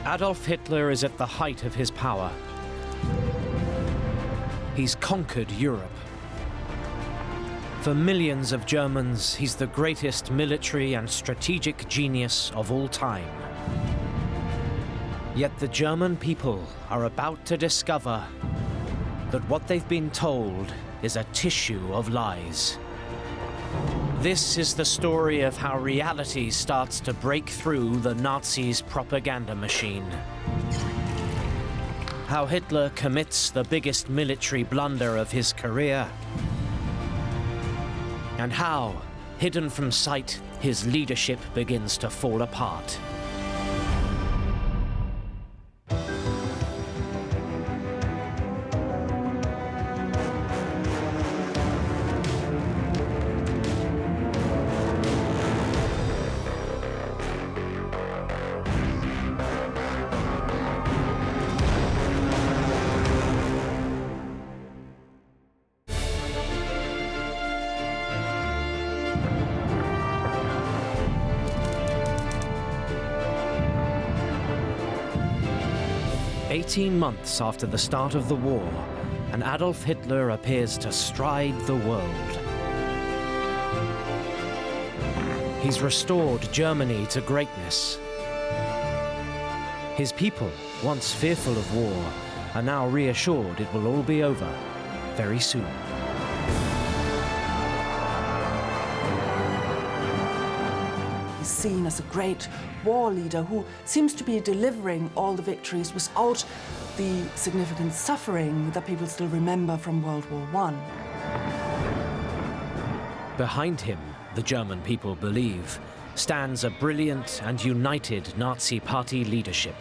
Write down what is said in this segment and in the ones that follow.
Adolf Hitler is at the height of his power. He's conquered Europe. For millions of Germans, he's the greatest military and strategic genius of all time. Yet the German people are about to discover that what they've been told is a tissue of lies. This is the story of how reality starts to break through the Nazis' propaganda machine. How Hitler commits the biggest military blunder of his career. And how, hidden from sight, his leadership begins to fall apart. Months after the start of the war, and Adolf Hitler appears to stride the world. He's restored Germany to greatness. His people, once fearful of war, are now reassured it will all be over very soon. He's seen as a great war leader who seems to be delivering all the victories without the significant suffering that people still remember from World War I. Behind him, the German people believe, stands a brilliant and united Nazi Party leadership.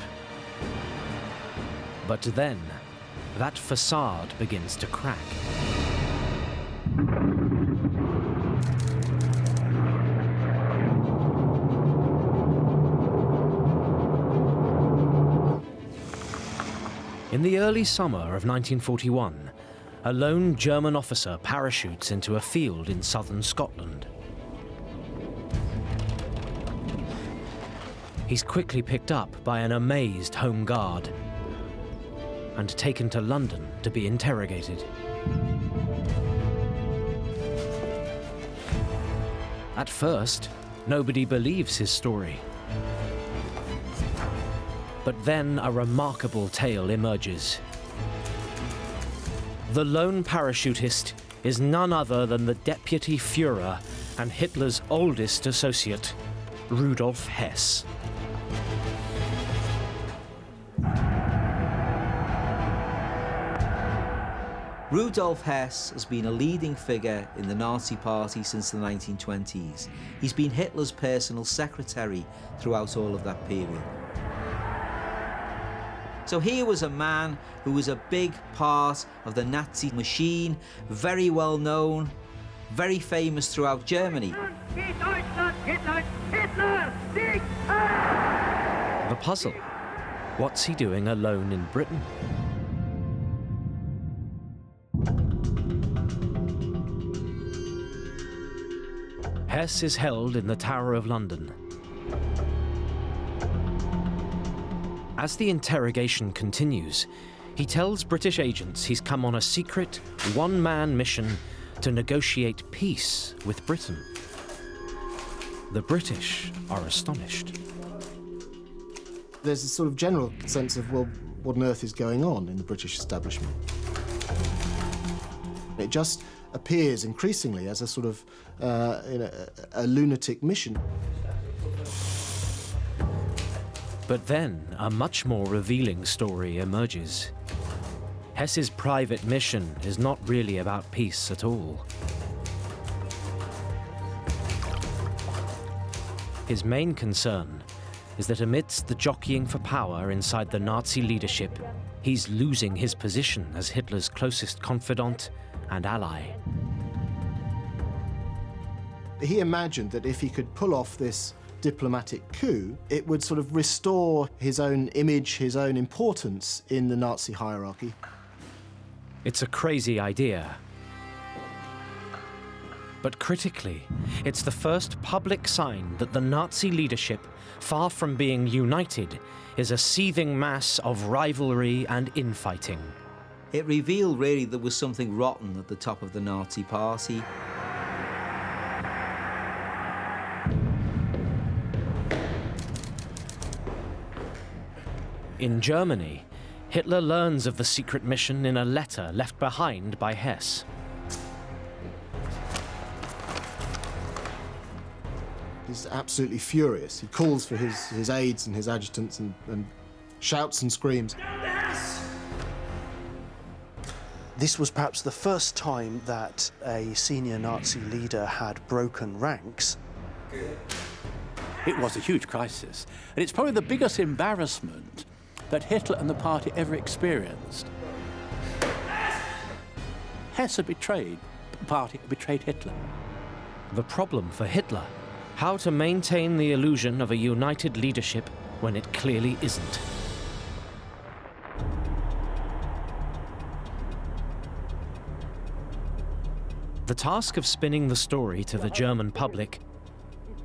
But then, that façade begins to crack. In the early summer of 1941, a lone German officer parachutes into a field in southern Scotland. He's quickly picked up by an amazed Home Guard and taken to London to be interrogated. At first, nobody believes his story. But then a remarkable tale emerges. The lone parachutist is none other than the Deputy Führer and Hitler's oldest associate, Rudolf Hess. Rudolf Hess has been a leading figure in the Nazi Party since the 1920s. He's been Hitler's personal secretary throughout all of that period. So here was a man who was a big part of the Nazi machine, very well known, very famous throughout Germany. The puzzle: what's he doing alone in Britain? Hess is held in the Tower of London. As the interrogation continues, he tells British agents he's come on a secret, one-man mission to negotiate peace with Britain. The British are astonished. There's a sort of general sense of, well, what on earth is going on in the British establishment? It just appears increasingly as a sort of a lunatic mission. But then, a much more revealing story emerges. Hess's private mission is not really about peace at all. His main concern is that amidst the jockeying for power inside the Nazi leadership, he's losing his position as Hitler's closest confidant and ally. He imagined that if he could pull off this diplomatic coup, it would sort of restore his own image, his own importance in the Nazi hierarchy. It's a crazy idea. But critically, it's the first public sign that the Nazi leadership, far from being united, is a seething mass of rivalry and infighting. It revealed really there was something rotten at the top of the Nazi party. In Germany, Hitler learns of the secret mission in a letter left behind by Hess. He's absolutely furious. He calls for his aides and his adjutants and shouts and screams. This was perhaps the first time that a senior Nazi leader had broken ranks. It was a huge crisis, and it's probably the biggest embarrassment that Hitler and the party ever experienced. Hess had betrayed the party, betrayed Hitler. The problem for Hitler: how to maintain the illusion of a united leadership when it clearly isn't. The task of spinning the story to the German public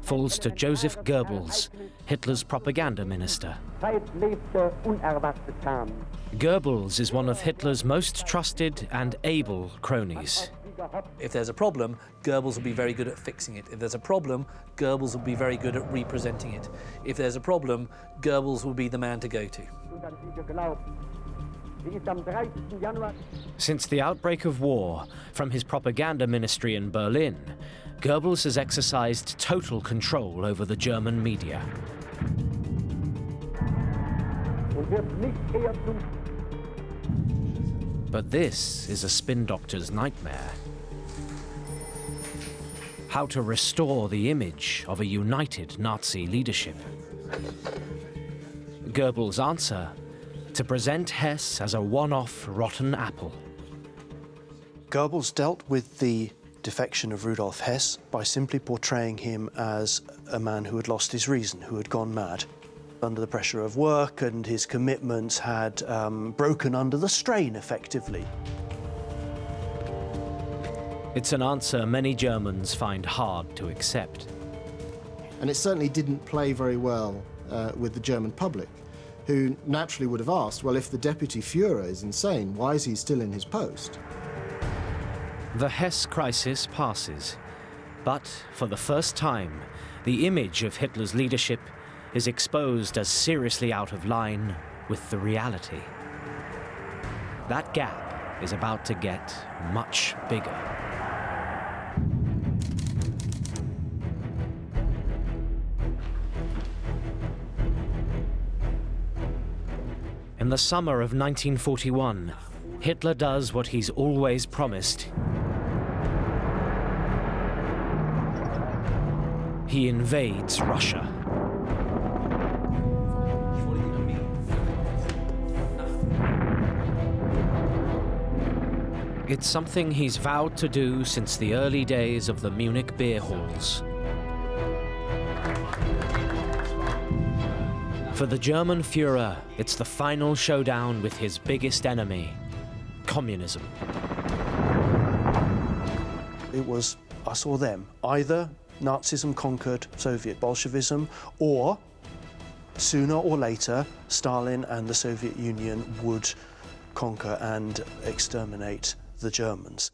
falls to Joseph Goebbels, Hitler's propaganda minister. Goebbels is one of Hitler's most trusted and able cronies. If there's a problem, Goebbels will be very good at fixing it. If there's a problem, Goebbels will be very good at representing it. If there's a problem, Goebbels will be the man to go to. Since the outbreak of war, from his propaganda ministry in Berlin, Goebbels has exercised total control over the German media. But this is a spin doctor's nightmare. How to restore the image of a united Nazi leadership. Goebbels' answer: to present Hess as a one-off rotten apple. Goebbels dealt with the defection of Rudolf Hess by simply portraying him as a man who had lost his reason, who had gone mad. Under the pressure of work, and his commitments had broken under the strain, effectively. It's an answer many Germans find hard to accept. And it certainly didn't play very well with the German public, who naturally would have asked, well, if the deputy Führer is insane, why is he still in his post? The Hess crisis passes, but for the first time, the image of Hitler's leadership is exposed as seriously out of line with the reality. That gap is about to get much bigger. In the summer of 1941, Hitler does what he's always promised. He invades Russia. It's something he's vowed to do since the early days of the Munich beer halls. For the German Führer, it's the final showdown with his biggest enemy, communism. It was us or them. Either Nazism conquered Soviet Bolshevism, or sooner or later, Stalin and the Soviet Union would conquer and exterminate the Germans.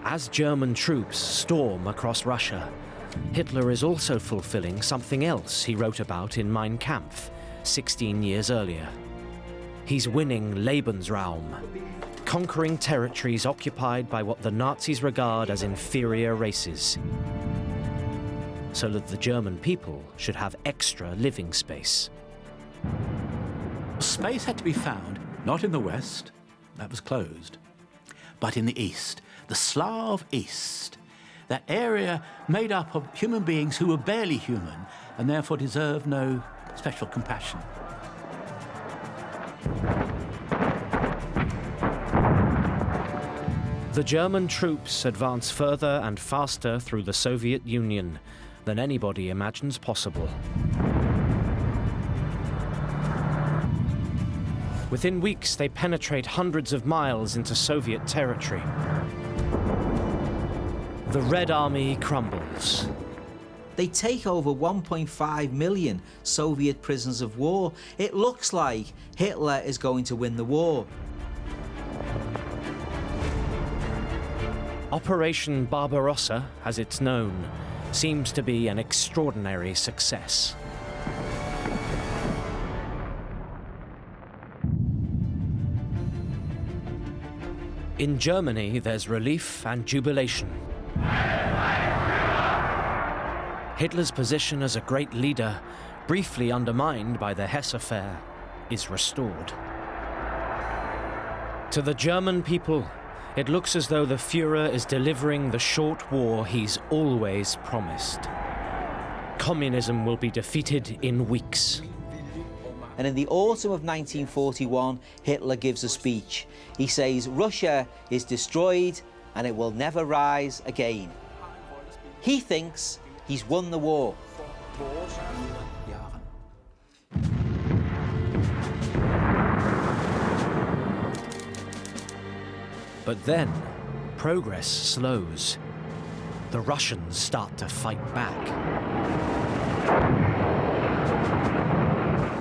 As German troops storm across Russia, Hitler is also fulfilling something else he wrote about in Mein Kampf 16 years earlier. He's winning Lebensraum, conquering territories occupied by what the Nazis regard as inferior races, so that the German people should have extra living space. Space had to be found, not in the West, that was closed, but in the East, the Slav East, that area made up of human beings who were barely human and therefore deserved no special compassion. The German troops advance further and faster through the Soviet Union than anybody imagines possible. Within weeks, they penetrate hundreds of miles into Soviet territory. The Red Army crumbles. They take over 1.5 million Soviet prisoners of war. It looks like Hitler is going to win the war. Operation Barbarossa, as it's known, seems to be an extraordinary success. In Germany, there's relief and jubilation. Hitler's position as a great leader, briefly undermined by the Hess affair, is restored. To the German people, it looks as though the Führer is delivering the short war he's always promised. Communism will be defeated in weeks. And in the autumn of 1941, Hitler gives a speech. He says Russia is destroyed and it will never rise again. He thinks he's won the war. But then, progress slows. The Russians start to fight back.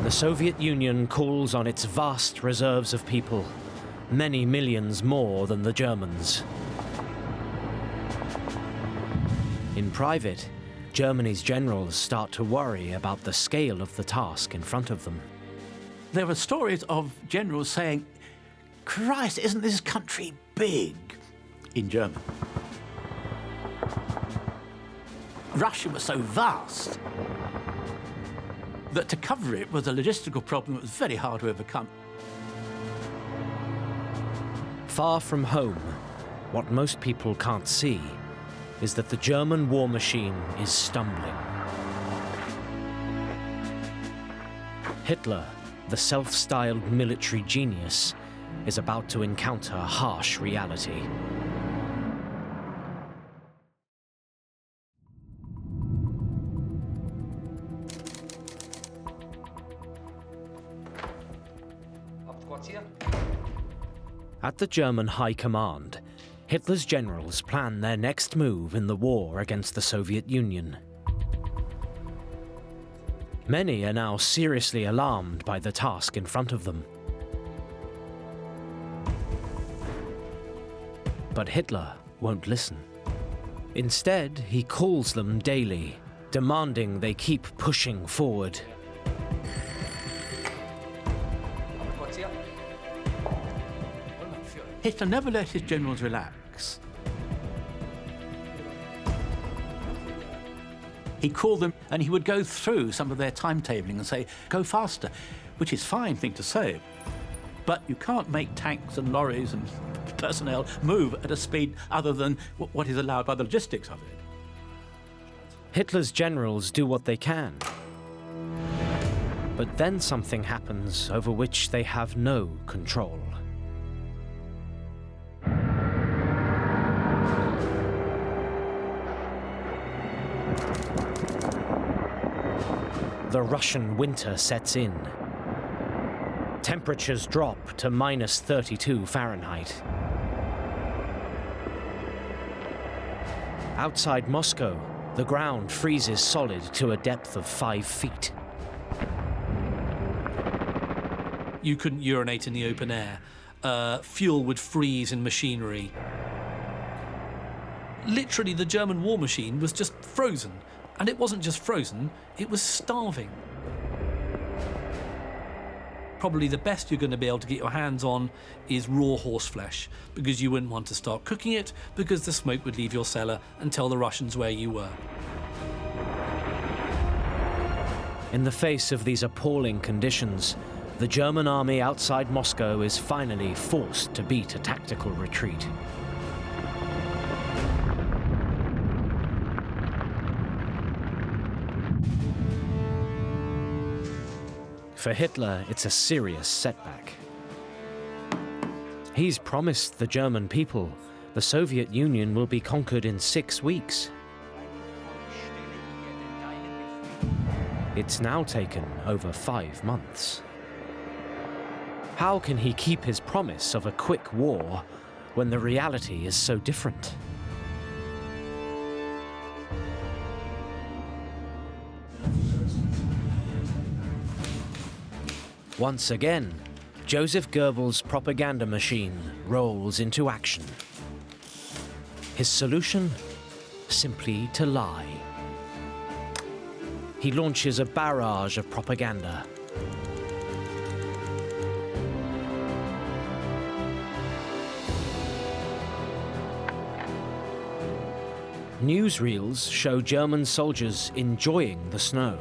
The Soviet Union calls on its vast reserves of people, many millions more than the Germans. In private, Germany's generals start to worry about the scale of the task in front of them. There were stories of generals saying, "Christ, isn't this country big?" in German. Russia was so vast that to cover it was a logistical problem that was very hard to overcome. Far from home, what most people can't see is that the German war machine is stumbling. Hitler, the self-styled military genius, is about to encounter harsh reality. At the German High Command, Hitler's generals plan their next move in the war against the Soviet Union. Many are now seriously alarmed by the task in front of them. But Hitler won't listen. Instead, he calls them daily, demanding they keep pushing forward. Hitler never let his generals relax. He called them and he would go through some of their timetabling and say, "Go faster," which is a fine thing to say. But you can't make tanks and lorries and personnel move at a speed other than what is allowed by the logistics of it. Hitler's generals do what they can. But then something happens over which they have no control. The Russian winter sets in. Temperatures drop to -32 Fahrenheit. Outside Moscow, the ground freezes solid to a depth of 5 feet. You couldn't urinate in the open air. Fuel would freeze in machinery. Literally, the German war machine was just frozen. And it wasn't just frozen, it was starving. Probably the best you're going to be able to get your hands on is raw horse flesh, because you wouldn't want to start cooking it, because the smoke would leave your cellar and tell the Russians where you were. In the face of these appalling conditions, the German army outside Moscow is finally forced to beat a tactical retreat. For Hitler, it's a serious setback. He's promised the German people the Soviet Union will be conquered in 6 weeks. It's now taken over 5 months. How can he keep his promise of a quick war when the reality is so different? Once again, Joseph Goebbels' propaganda machine rolls into action. His solution? Simply to lie. He launches a barrage of propaganda. Newsreels show German soldiers enjoying the snow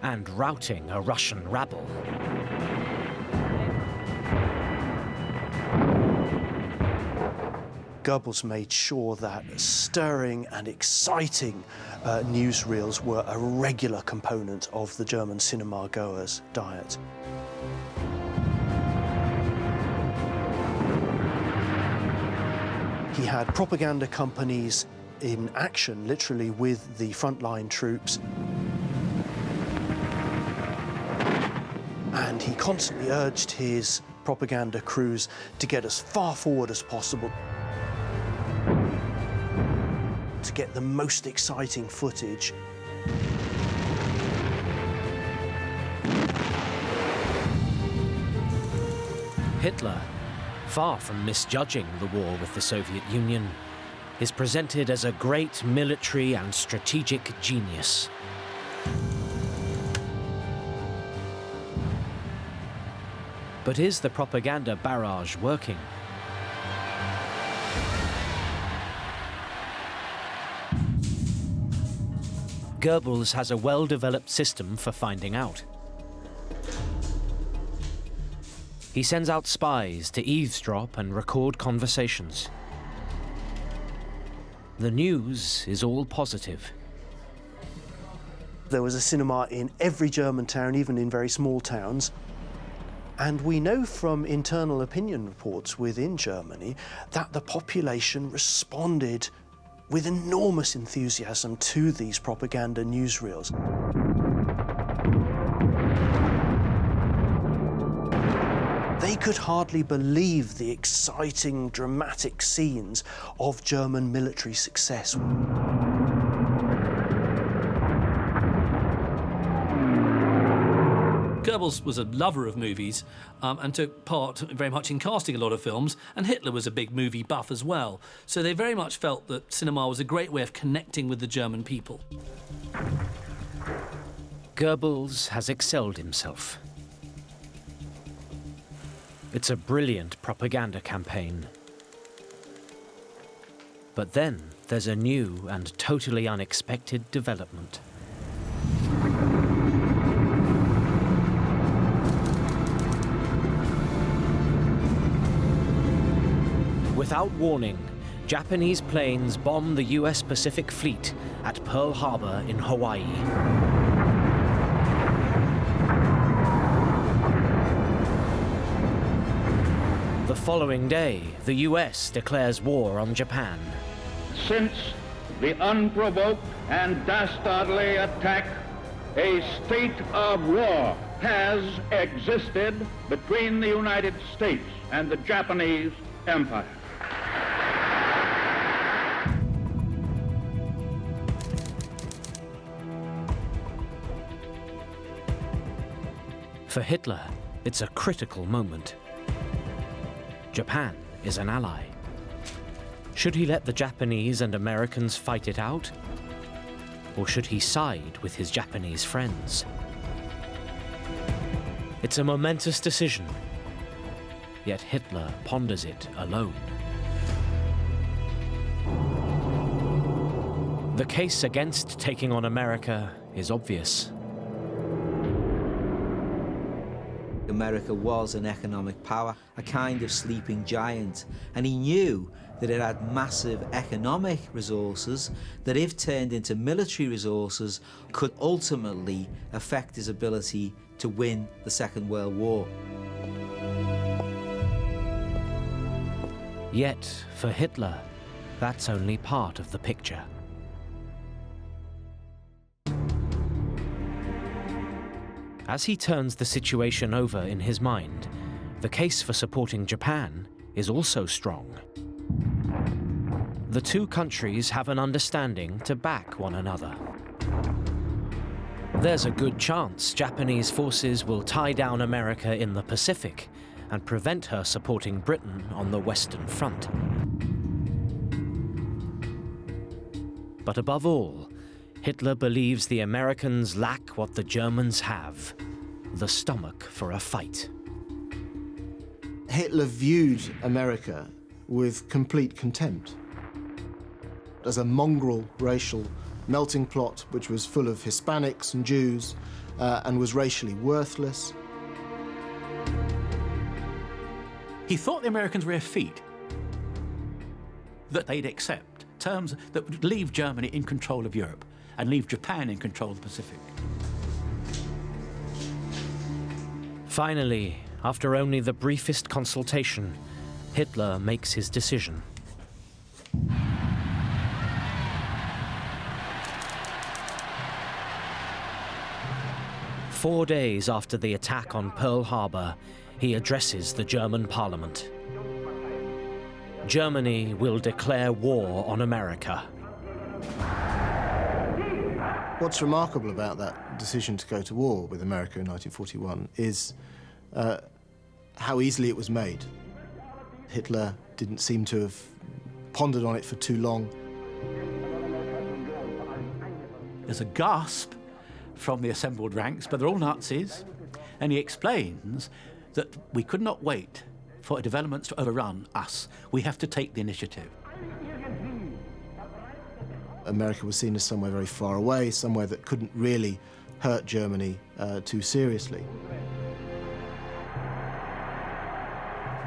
and routing a Russian rabble. Goebbels made sure that stirring and exciting newsreels were a regular component of the German cinema goers' diet. He had propaganda companies in action, literally, with the frontline troops. And he constantly urged his propaganda crews to get as far forward as possible, to get the most exciting footage. Hitler, far from misjudging the war with the Soviet Union, is presented as a great military and strategic genius. But is the propaganda barrage working? Goebbels has a well-developed system for finding out. He sends out spies to eavesdrop and record conversations. The news is all positive. There was a cinema in every German town, even in very small towns. And we know from internal opinion reports within Germany that the population responded with enormous enthusiasm to these propaganda newsreels. They could hardly believe the exciting, dramatic scenes of German military success. Goebbels was a lover of movies and took part very much in casting a lot of films, and Hitler was a big movie buff as well. So they very much felt that cinema was a great way of connecting with the German people. Goebbels has excelled himself. It's a brilliant propaganda campaign. But then there's a new and totally unexpected development. Without warning, Japanese planes bomb the US Pacific Fleet at Pearl Harbor in Hawaii. The following day, the US declares war on Japan. Since the unprovoked and dastardly attack, a state of war has existed between the United States and the Japanese Empire. For Hitler, it's a critical moment. Japan is an ally. Should he let the Japanese and Americans fight it out? Or should he side with his Japanese friends? It's a momentous decision, yet Hitler ponders it alone. The case against taking on America is obvious. America was an economic power, a kind of sleeping giant, and he knew that it had massive economic resources that, if turned into military resources, could ultimately affect his ability to win the Second World War. Yet, for Hitler, that's only part of the picture. As he turns the situation over in his mind, The case for supporting Japan is also strong. The two countries have an understanding to back one another. There's a good chance Japanese forces will tie down America in the Pacific and prevent her supporting Britain on the Western Front. But above all, Hitler believes the Americans lack what the Germans have: the stomach for a fight. Hitler viewed America with complete contempt as a mongrel racial melting pot which was full of Hispanics and Jews and was racially worthless. He thought the Americans were effete, that they'd accept terms that would leave Germany in control of Europe and leave Japan in control of the Pacific. Finally, after only the briefest consultation, Hitler makes his decision. Four days after the attack on Pearl Harbor, he addresses the German parliament. Germany will declare war on America. What's remarkable about that decision to go to war with America in 1941 is how easily it was made. Hitler didn't seem to have pondered on it for too long. There's a gasp from the assembled ranks, but they're all Nazis, and he explains that we could not wait for developments to overrun us. We have to take the initiative. America was seen as somewhere very far away, somewhere that couldn't really hurt Germany too seriously.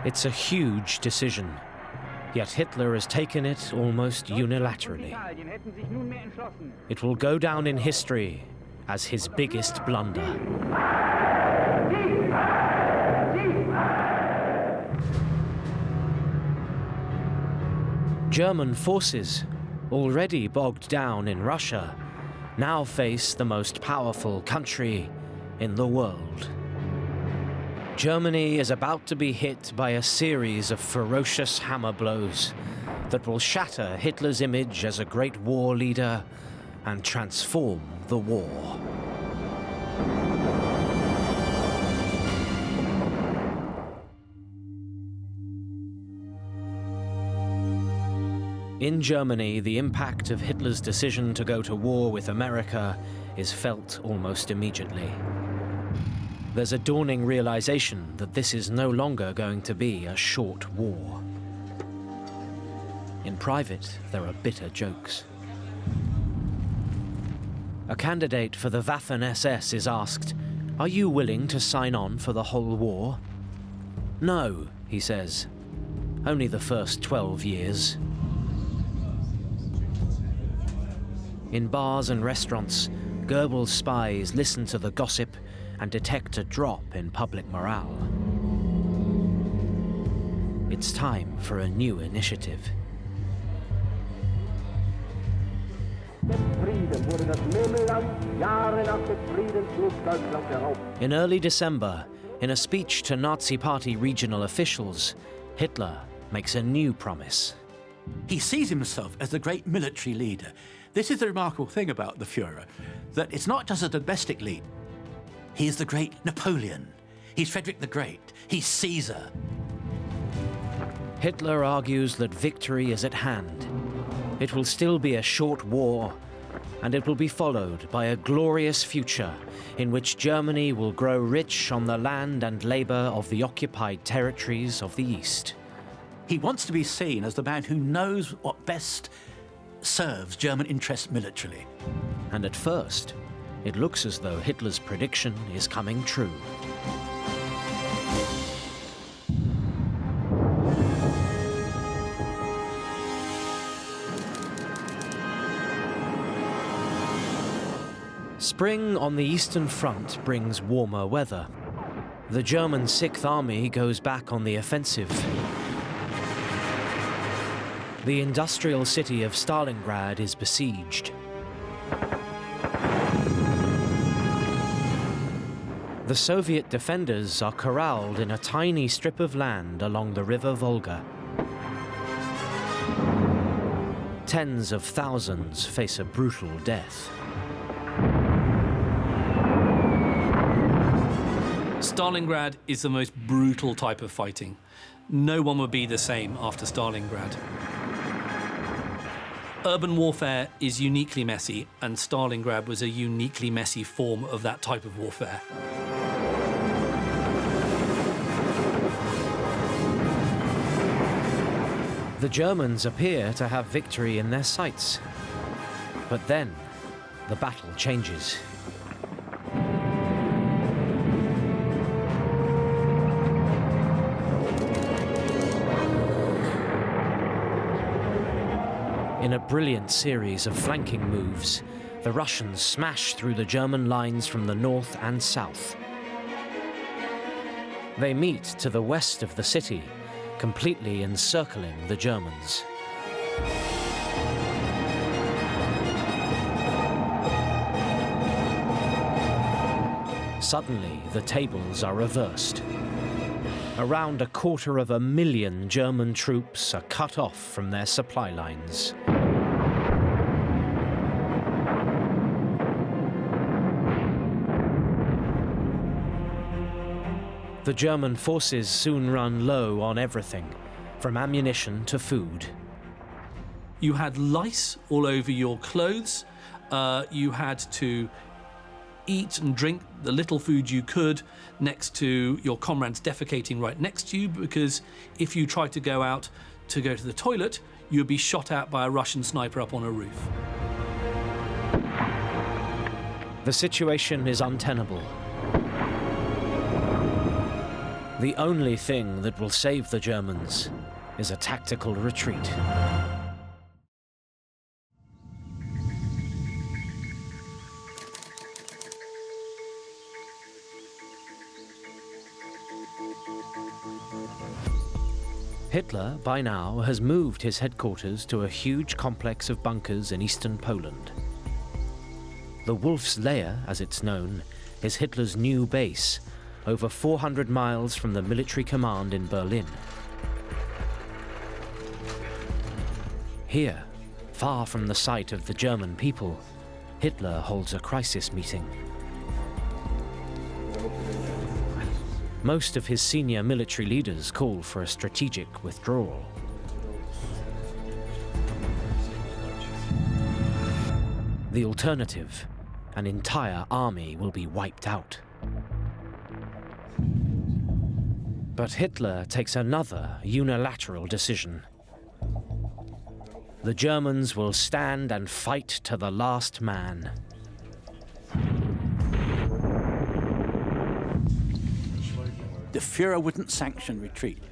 It's a huge decision, yet Hitler has taken it almost unilaterally. It will go down in history as his biggest blunder. German forces, already bogged down in Russia, now face the most powerful country in the world. Germany is about to be hit by a series of ferocious hammer blows that will shatter Hitler's image as a great war leader and transform the war. In Germany, the impact of Hitler's decision to go to war with America is felt almost immediately. There's a dawning realization that this is no longer going to be a short war. In private, there are bitter jokes. A candidate for the Waffen-SS is asked, "Are you willing to sign on for the whole war?" "No," he says, "only the first 12 years." In bars and restaurants, Goebbels' spies listen to the gossip and detect a drop in public morale. It's time for a new initiative. In early December, in a speech to Nazi Party regional officials, Hitler makes a new promise. He sees himself as the great military leader. This is the remarkable thing about the Führer, that it's not just a domestic leader. He is the great Napoleon. He's Frederick the Great. He's Caesar. Hitler argues that victory is at hand. It will still be a short war, and it will be followed by a glorious future in which Germany will grow rich on the land and labor of the occupied territories of the East. He wants to be seen as the man who knows what best serves German interests militarily. And at first, it looks as though Hitler's prediction is coming true. Spring on the Eastern Front brings warmer weather. The German Sixth Army goes back on the offensive. The industrial city of Stalingrad is besieged. The Soviet defenders are corralled in a tiny strip of land along the river Volga. Tens of thousands face a brutal death. Stalingrad is the most brutal type of fighting. No one would be the same after Stalingrad. Urban warfare is uniquely messy, and Stalingrad was a uniquely messy form of that type of warfare. The Germans appear to have victory in their sights. But then, the battle changes. In a brilliant series of flanking moves, the Russians smash through the German lines from the north and south. They meet to the west of the city, completely encircling the Germans. Suddenly, the tables are reversed. Around 250,000 German troops are cut off from their supply lines. The German forces soon run low on everything, from ammunition to food. You had lice all over your clothes. You had to eat and drink the little food you could next to your comrades defecating right next to you, because if you tried to go out to go to the toilet, you'd be shot at by a Russian sniper up on a roof. The situation is untenable. The only thing that will save the Germans is a tactical retreat. Hitler, by now, has moved his headquarters to a huge complex of bunkers in eastern Poland. The Wolf's Lair, as it's known, is Hitler's new base, over 400 miles from the military command in Berlin. Here, far from the sight of the German people, Hitler holds a crisis meeting. Most of his senior military leaders call for a strategic withdrawal. The alternative, an entire army will be wiped out. But Hitler takes another unilateral decision. The Germans will stand and fight to the last man. The Führer wouldn't sanction retreat.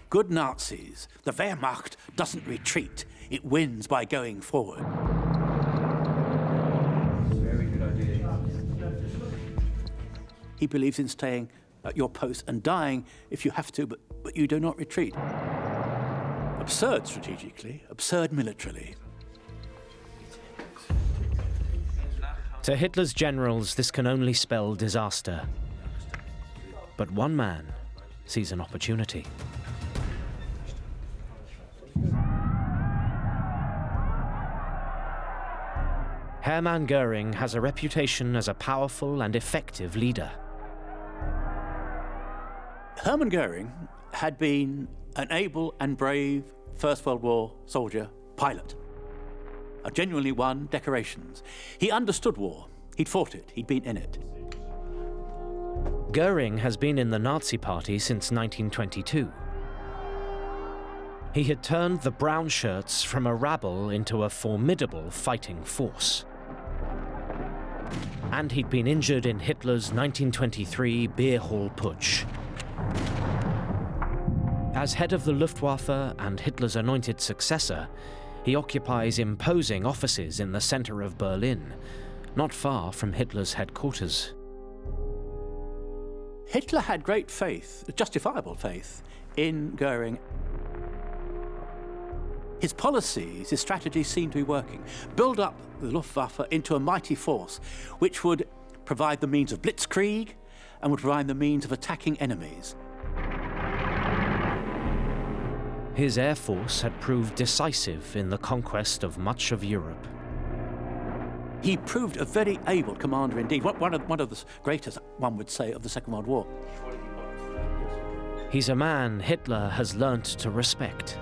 Good Nazis, the Wehrmacht doesn't retreat. It wins by going forward. He believes in staying at your post and dying if you have to, but you do not retreat. Absurd strategically, absurd militarily. To Hitler's generals, this can only spell disaster. But one man sees an opportunity. Hermann Göring has a reputation as a powerful and effective leader. Hermann Göring had been an able and brave First World War soldier pilot. Genuinely won decorations. He understood war. He'd fought it. He'd been in it. Göring has been in the Nazi Party since 1922. He had turned the brown shirts from a rabble into a formidable fighting force. And he'd been injured in Hitler's 1923 beer hall putsch. As head of the Luftwaffe and Hitler's anointed successor, he occupies imposing offices in the center of Berlin, not far from Hitler's headquarters. Hitler had great faith, justifiable faith, in Göring. His policies, his strategies seemed to be working. Build up the Luftwaffe into a mighty force, which would provide the means of blitzkrieg and would provide the means of attacking enemies. His air force had proved decisive in the conquest of much of Europe. He proved a very able commander indeed, one of the greatest, one would say, of the Second World War. He's a man Hitler has learnt to respect.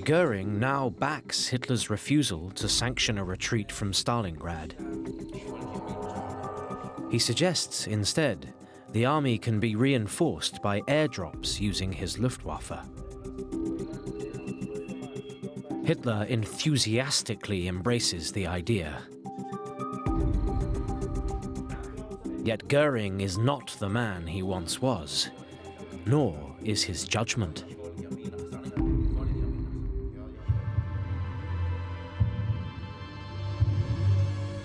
Goering now backs Hitler's refusal to sanction a retreat from Stalingrad. He suggests, instead, the army can be reinforced by airdrops using his Luftwaffe. Hitler enthusiastically embraces the idea. Yet Goering is not the man he once was, nor is his judgment.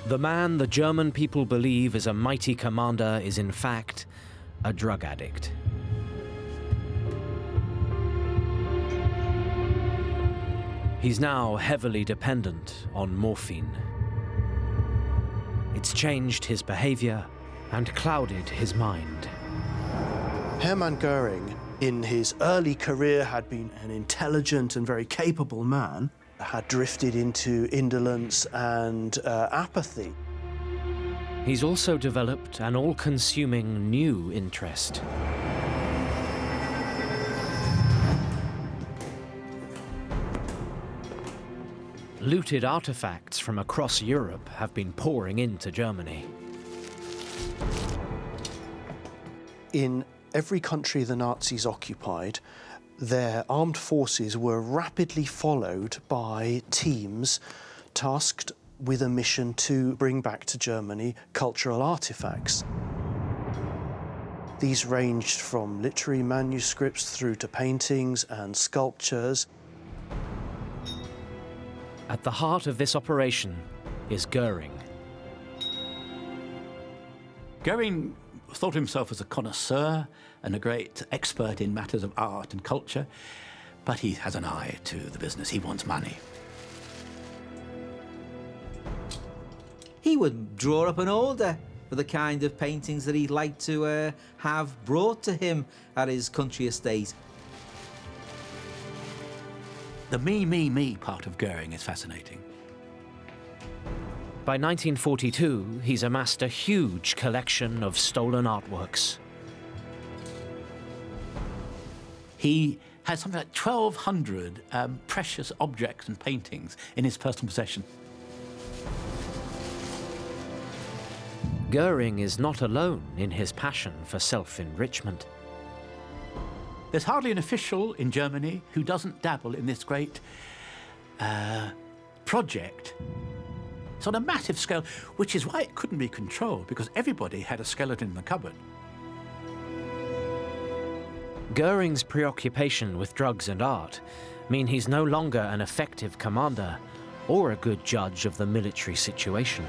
The man the German people believe is a mighty commander is in fact a drug addict. He's now heavily dependent on morphine. It's changed his behavior and clouded his mind. Hermann Goering, in his early career, had been an intelligent and very capable man, had drifted into indolence and apathy. He's also developed an all-consuming new interest. Looted artifacts from across Europe have been pouring into Germany. In every country the Nazis occupied, their armed forces were rapidly followed by teams tasked with a mission to bring back to Germany cultural artifacts. These ranged from literary manuscripts through to paintings and sculptures. At the heart of this operation is Goering. Goering thought of himself as a connoisseur and a great expert in matters of art and culture, but he has an eye to the business. He wants money. He would draw up an order for the kind of paintings that he'd like to have brought to him at his country estate. The me part of Goering is fascinating. By 1942, he's amassed a huge collection of stolen artworks. He has something like 1,200 precious objects and paintings in his personal possession. Goering is not alone in his passion for self-enrichment. There's hardly an official in Germany who doesn't dabble in this great project. It's on a massive scale, which is why it couldn't be controlled, because everybody had a skeleton in the cupboard. Goering's preoccupation with drugs and art mean he's no longer an effective commander or a good judge of the military situation.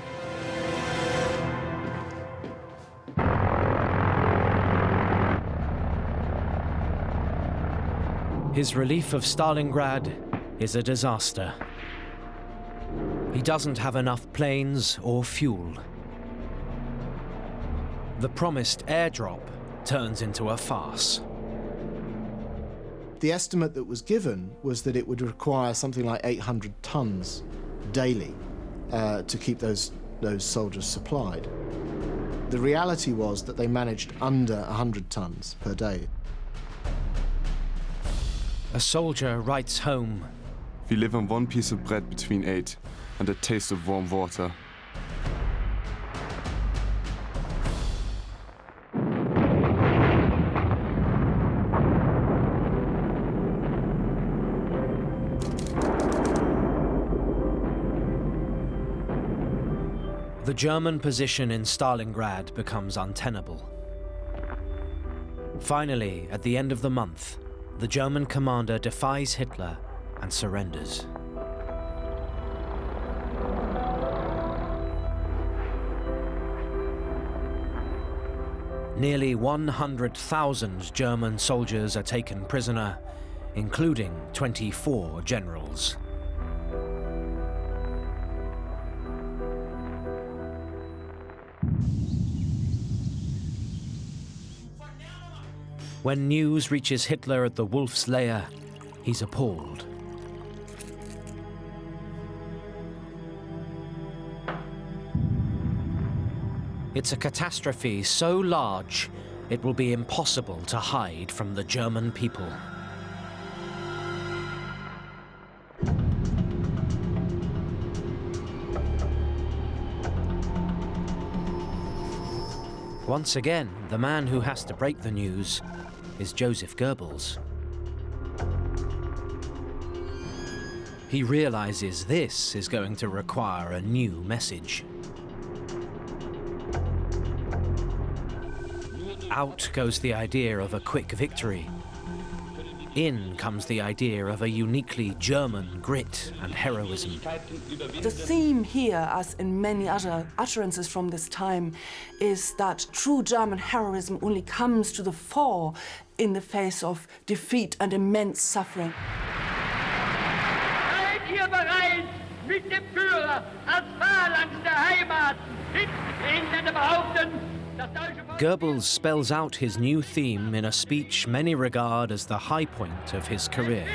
His relief of Stalingrad is a disaster. He doesn't have enough planes or fuel. The promised airdrop turns into a farce. The estimate that was given was that it would require something like 800 tons daily to keep those soldiers supplied. The reality was that they managed under 100 tons per day. A soldier writes home, "We live on one piece of bread between 8 and a taste of warm water." The German position in Stalingrad becomes untenable. Finally, at the end of the month, the German commander defies Hitler and surrenders. Nearly 100,000 German soldiers are taken prisoner, including 24 generals. When news reaches Hitler at the Wolf's Lair, he's appalled. It's a catastrophe so large, it will be impossible to hide from the German people. Once again, the man who has to break the news is Joseph Goebbels. He realizes this is going to require a new message. Out goes the idea of a quick victory. In comes the idea of a uniquely German grit and heroism. The theme here, as in many other utterances from this time, is that true German heroism only comes to the fore in the face of defeat and immense suffering. Seid ihr bereit, mit dem Führer als Phalanx der Heimat hinter behaupten, das deutsche Volk... Goebbels spells out his new theme in a speech many regard as the high point of his career.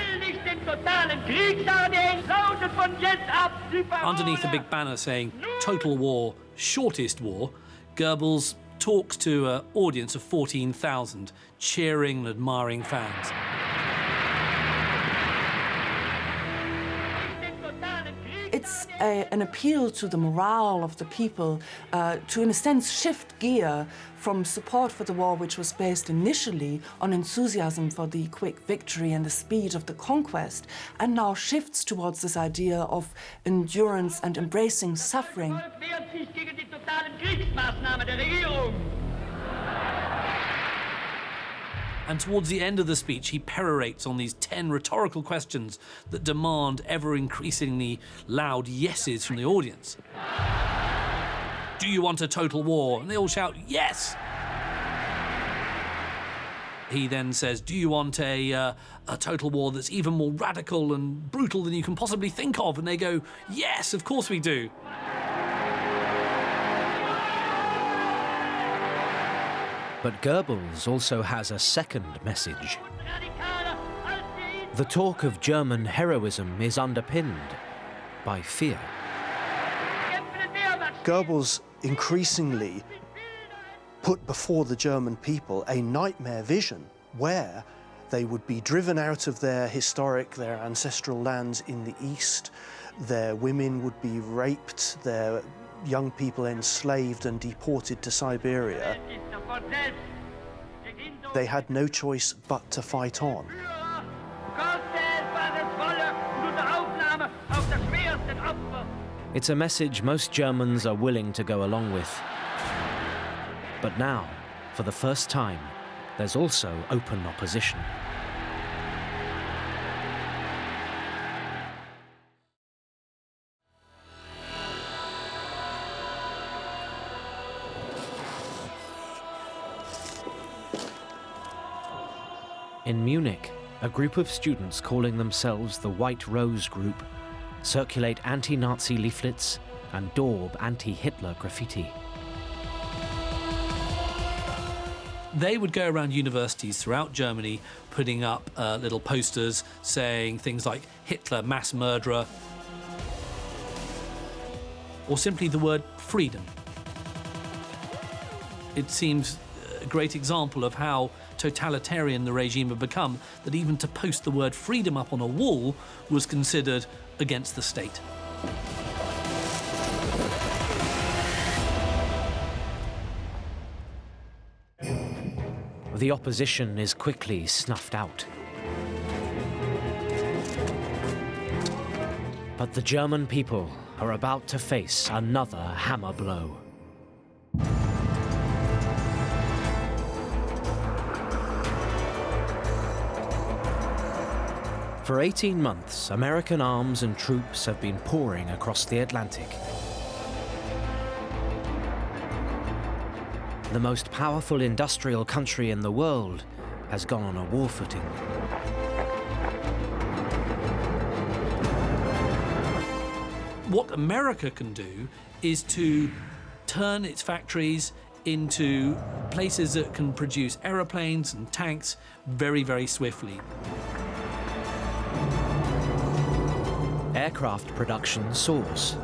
Underneath a big banner saying "Total War, Shortest War," Goebbels talks to an audience of 14,000 cheering and admiring fans. It's an appeal to the morale of the people to, in a sense, shift gear from support for the war, which was based initially on enthusiasm for the quick victory and the speed of the conquest, and now shifts towards this idea of endurance and embracing suffering. And towards the end of the speech, he perorates on these 10 rhetorical questions that demand ever-increasingly loud yeses from the audience. Do you want a total war? And they all shout, yes! He then says, do you want a total war that's even more radical and brutal than you can possibly think of? And they go, yes, of course we do. But Goebbels also has a second message. The talk of German heroism is underpinned by fear. Goebbels increasingly put before the German people a nightmare vision where they would be driven out of their historic, their ancestral lands in the East, their women would be raped, their young people enslaved and deported to Siberia. They had no choice but to fight on. It's a message most Germans are willing to go along with. But now, for the first time, there's also open opposition. In Munich, a group of students calling themselves the White Rose Group circulate anti-Nazi leaflets and daub anti-Hitler graffiti. They would go around universities throughout Germany putting up little posters saying things like Hitler, mass murderer, or simply the word freedom. It seems a great example of how totalitarian the regime had become, that even to post the word freedom up on a wall was considered against the state. The opposition is quickly snuffed out. But the German people are about to face another hammer blow. For 18 months, American arms and troops have been pouring across the Atlantic. The most powerful industrial country in the world has gone on a war footing. What America can do is to turn its factories into places that can produce aeroplanes and tanks very, very swiftly. Aircraft production soars.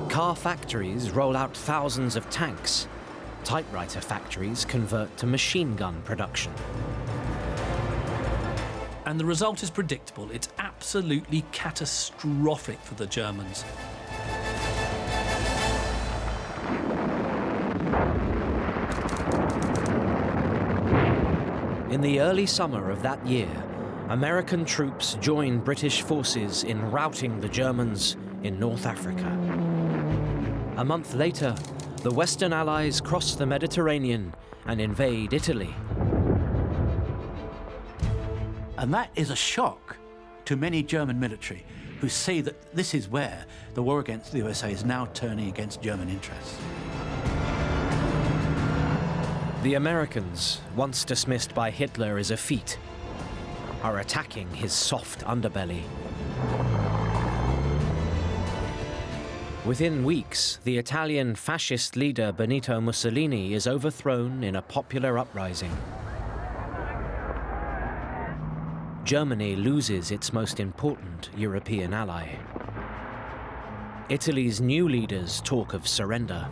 Car factories roll out thousands of tanks. Typewriter factories convert to machine gun production. And the result is predictable. It's absolutely catastrophic for the Germans. In the early summer of that year, American troops joined British forces in routing the Germans in North Africa. A month later, the Western Allies cross the Mediterranean and invade Italy. And that is a shock to many German military who see that this is where the war against the USA is now turning against German interests. The Americans, once dismissed by Hitler as a feat, are attacking his soft underbelly. Within weeks, the Italian fascist leader Benito Mussolini is overthrown in a popular uprising. Germany loses its most important European ally. Italy's new leaders talk of surrender.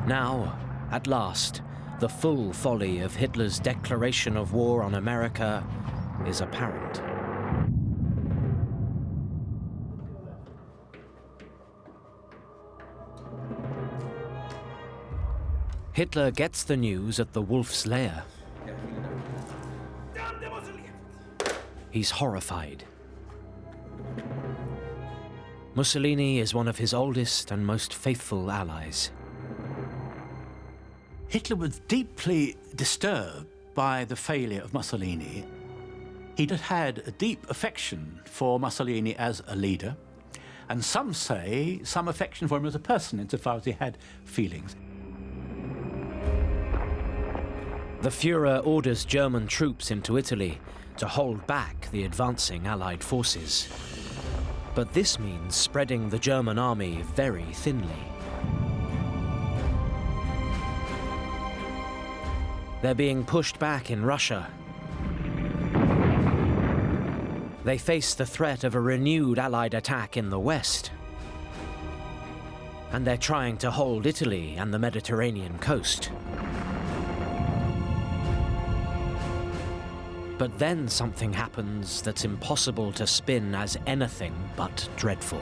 Now, at last, the full folly of Hitler's declaration of war on America is apparent. Hitler gets the news at the Wolf's Lair. He's horrified. Mussolini is one of his oldest and most faithful allies. Hitler was deeply disturbed by the failure of Mussolini. He'd had a deep affection for Mussolini as a leader, and some say some affection for him as a person, insofar as he had feelings. The Führer orders German troops into Italy to hold back the advancing Allied forces. But this means spreading the German army very thinly. They're being pushed back in Russia. They face the threat of a renewed Allied attack in the West. And they're trying to hold Italy and the Mediterranean coast. But then something happens that's impossible to spin as anything but dreadful.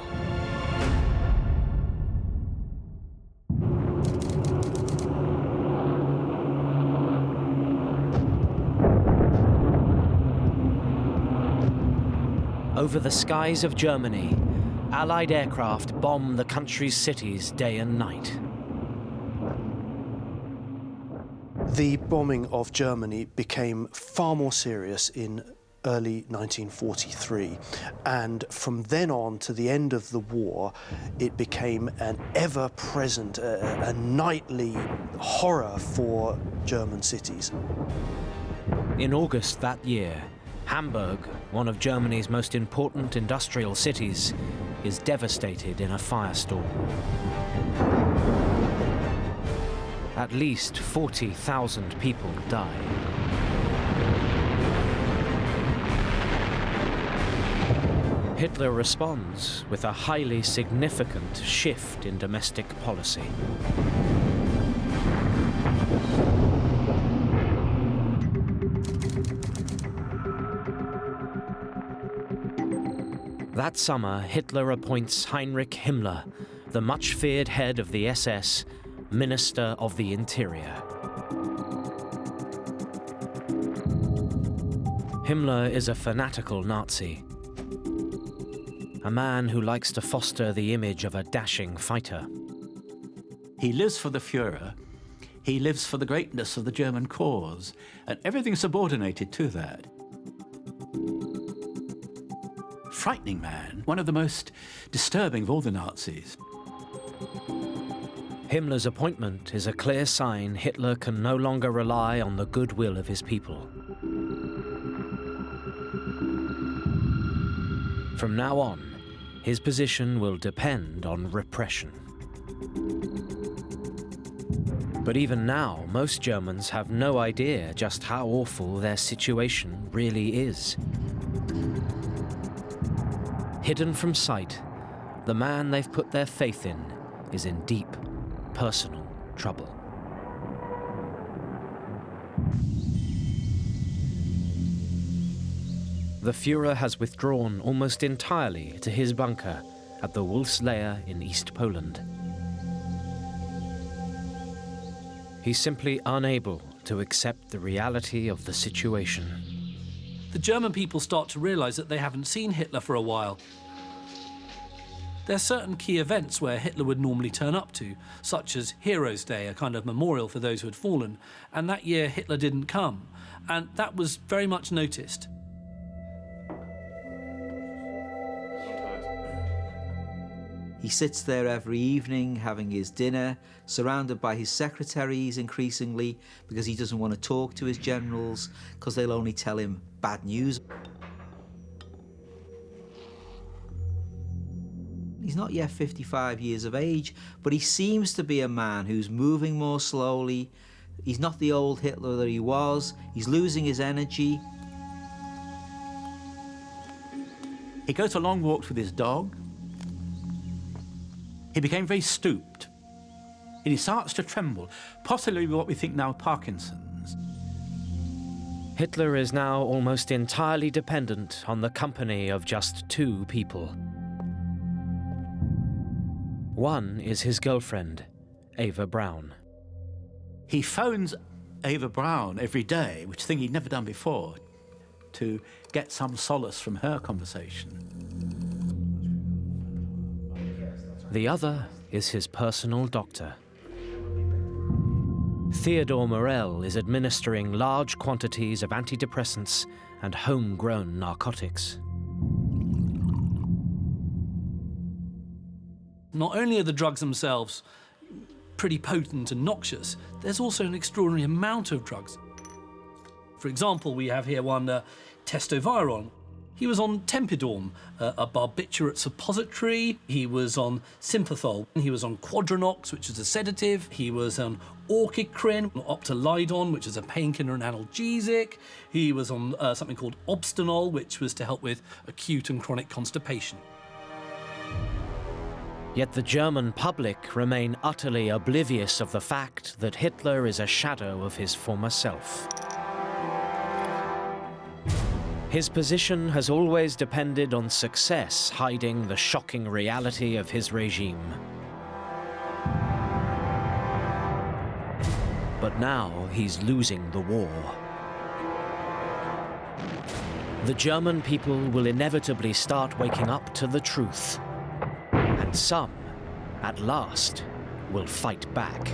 Over the skies of Germany, Allied aircraft bomb the country's cities day and night. The bombing of Germany became far more serious in early 1943, and from then on to the end of the war, it became an ever-present, a nightly horror for German cities. In August that year, Hamburg, one of Germany's most important industrial cities, is devastated in a firestorm. At least 40,000 people die. Hitler responds with a highly significant shift in domestic policy. That summer, Hitler appoints Heinrich Himmler, the much-feared head of the SS, Minister of the Interior. Himmler is a fanatical Nazi, a man who likes to foster the image of a dashing fighter. He lives for the Führer, he lives for the greatness of the German cause, and everything subordinated to that. Frightening man, one of the most disturbing of all the Nazis. Himmler's appointment is a clear sign Hitler can no longer rely on the goodwill of his people. From now on, his position will depend on repression. But even now, most Germans have no idea just how awful their situation really is. Hidden from sight, the man they've put their faith in is in deep, personal trouble. The Führer has withdrawn almost entirely to his bunker at the Wolf's Lair in East Poland. He's simply unable to accept the reality of the situation. The German people start to realise that they haven't seen Hitler for a while. There are certain key events where Hitler would normally turn up to, such as Heroes' Day, a kind of memorial for those who had fallen, and that year Hitler didn't come, and that was very much noticed. He sits there every evening having his dinner, surrounded by his secretaries increasingly, because he doesn't want to talk to his generals, because they'll only tell him bad news. He's not yet 55 years of age, but he seems to be a man who's moving more slowly. He's not the old Hitler that he was. He's losing his energy. He goes for long walks with his dog. He became very stooped. He starts to tremble, possibly what we think now Parkinson's. Hitler is now almost entirely dependent on the company of just two people. One is his girlfriend, Eva Braun. He phones Eva Braun every day, which is a thing he'd never done before, to get some solace from her conversation. The other is his personal doctor. Theodor Morell is administering large quantities of antidepressants and homegrown narcotics. Not only are the drugs themselves pretty potent and noxious, there's also an extraordinary amount of drugs. For example, we have here one testoviron. He was on Tempidorm, a barbiturate suppository. He was on Sympathol. He was on Quadranox, which is a sedative. He was on Orchicrin, Optolidon, which is a painkiller and analgesic. He was on something called Obstanol, which was to help with acute and chronic constipation. Yet the German public remain utterly oblivious of the fact that Hitler is a shadow of his former self. His position has always depended on success hiding the shocking reality of his regime. But now he's losing the war. The German people will inevitably start waking up to the truth. And some, at last, will fight back.